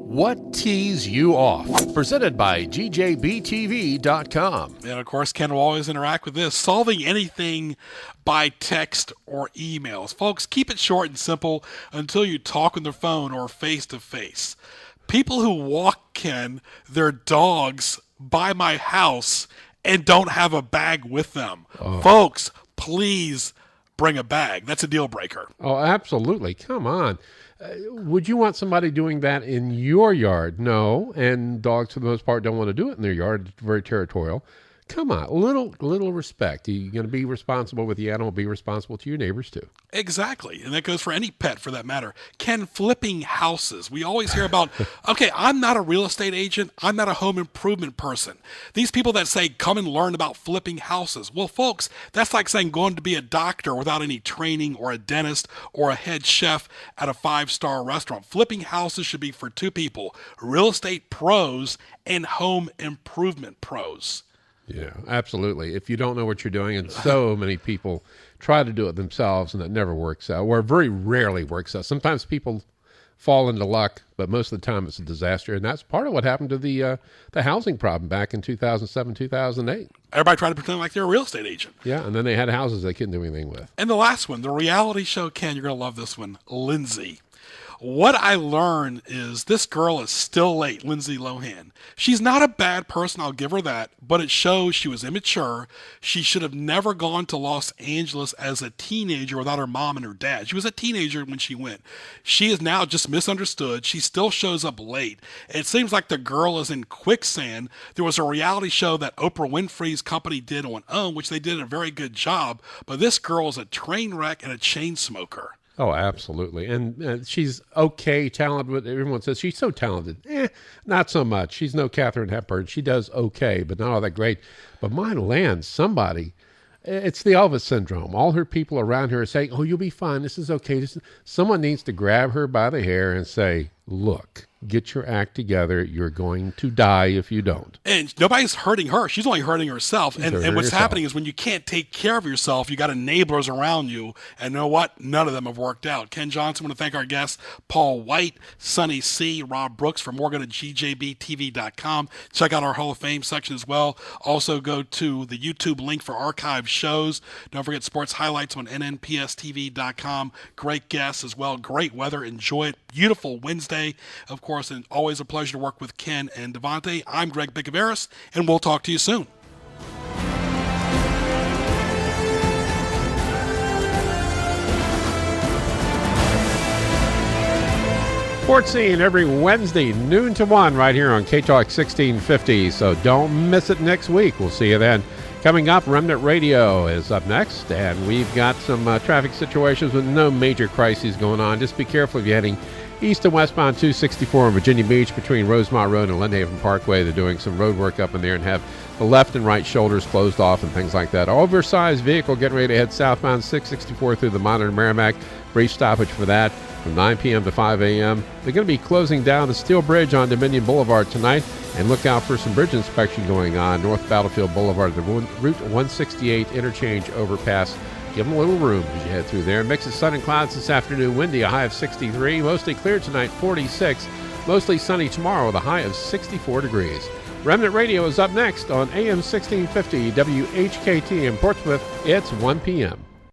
What Tees You Off? Presented by GJBTV.com. And, of course, Ken will always interact with this. Solving anything by text or emails. Folks, keep it short and simple until you talk on the phone or face-to-face. People who walk, Ken, their dogs by my house and don't have a bag with them. Oh. Folks, please bring a bag. That's a deal breaker. Oh, absolutely. Come on. Would you want somebody doing that in your yard? No, and dogs for the most part don't want to do it in their yard. It's very territorial. Come on, little respect. You're going to be responsible with the animal, be responsible to your neighbors too. Exactly, and that goes for any pet for that matter. Ken, flipping houses. We always hear about, okay, I'm not a real estate agent. I'm not a home improvement person. These people that say, come and learn about flipping houses. Well, folks, that's like saying going to be a doctor without any training or a dentist or a head chef at a 5-star restaurant. Flipping houses should be for two people, real estate pros and home improvement pros. Yeah, absolutely. If you don't know what you're doing, and so many people try to do it themselves, and it never works out, or very rarely works out. Sometimes people fall into luck, but most of the time it's a disaster, and that's part of what happened to the housing problem back in 2007, 2008. Everybody tried to pretend like they're a real estate agent. Yeah, and then they had houses they couldn't do anything with. And the last one, the reality show, Ken, you're going to love this one, Lindsay. What I learned is this girl is still late, Lindsay Lohan. She's not a bad person, I'll give her that, but it shows she was immature. She should have never gone to Los Angeles as a teenager without her mom and her dad. She was a teenager when she went. She is now just misunderstood. She still shows up late. It seems like the girl is in quicksand. There was a reality show that Oprah Winfrey's company did on OWN, which they did a very good job, but this girl is a train wreck and a chain smoker. Oh, absolutely. And she's okay, talented. Everyone says she's so talented. Not so much. She's no Katharine Hepburn. She does okay, but not all that great. But my land, somebody, it's the Elvis syndrome. All her people around her are saying, oh, you'll be fine. This is okay. Someone needs to grab her by the hair and say, look, get your act together. You're going to die if you don't. And nobody's hurting her. She's only hurting herself. And what's happening is when you can't take care of yourself, you got enablers around you. And you know what? None of them have worked out. Ken Johnson, I want to thank our guests, Paul White, Sonny C., Rob Brooks. For more, go to gjbtv.com. Check out our Hall of Fame section as well. Also go to the YouTube link for archived shows. Don't forget sports highlights on nnpstv.com. Great guests as well. Great weather. Enjoy it. Beautiful Wednesday. Of course, and always a pleasure to work with Ken and Devontae. I'm Greg Bicoveris, and we'll talk to you soon. Sports Scene every Wednesday, noon to 1, right here on K-Talk 1650. So don't miss it next week. We'll see you then. Coming up, Remnant Radio is up next, and we've got some traffic situations with no major crises going on. Just be careful if you're heading east and westbound 264 in Virginia Beach between Rosemont Road and Lynnhaven Parkway. They're doing some road work up in there and have the left and right shoulders closed off and things like that. Oversized vehicle getting ready to head southbound 664 through the Monitor Merrimack. Brief stoppage for that from 9 p.m. to 5 a.m. They're going to be closing down the Steel Bridge on Dominion Boulevard tonight, and look out for some bridge inspection going on North Battlefield Boulevard, the Route 168 interchange overpass. Give them a little room as you head through there. Mix of sun and clouds this afternoon. Windy, a high of 63. Mostly clear tonight, 46. Mostly sunny tomorrow with a high of 64 degrees. Remnant Radio is up next on AM 1650 WHKT in Portsmouth. It's 1 p.m.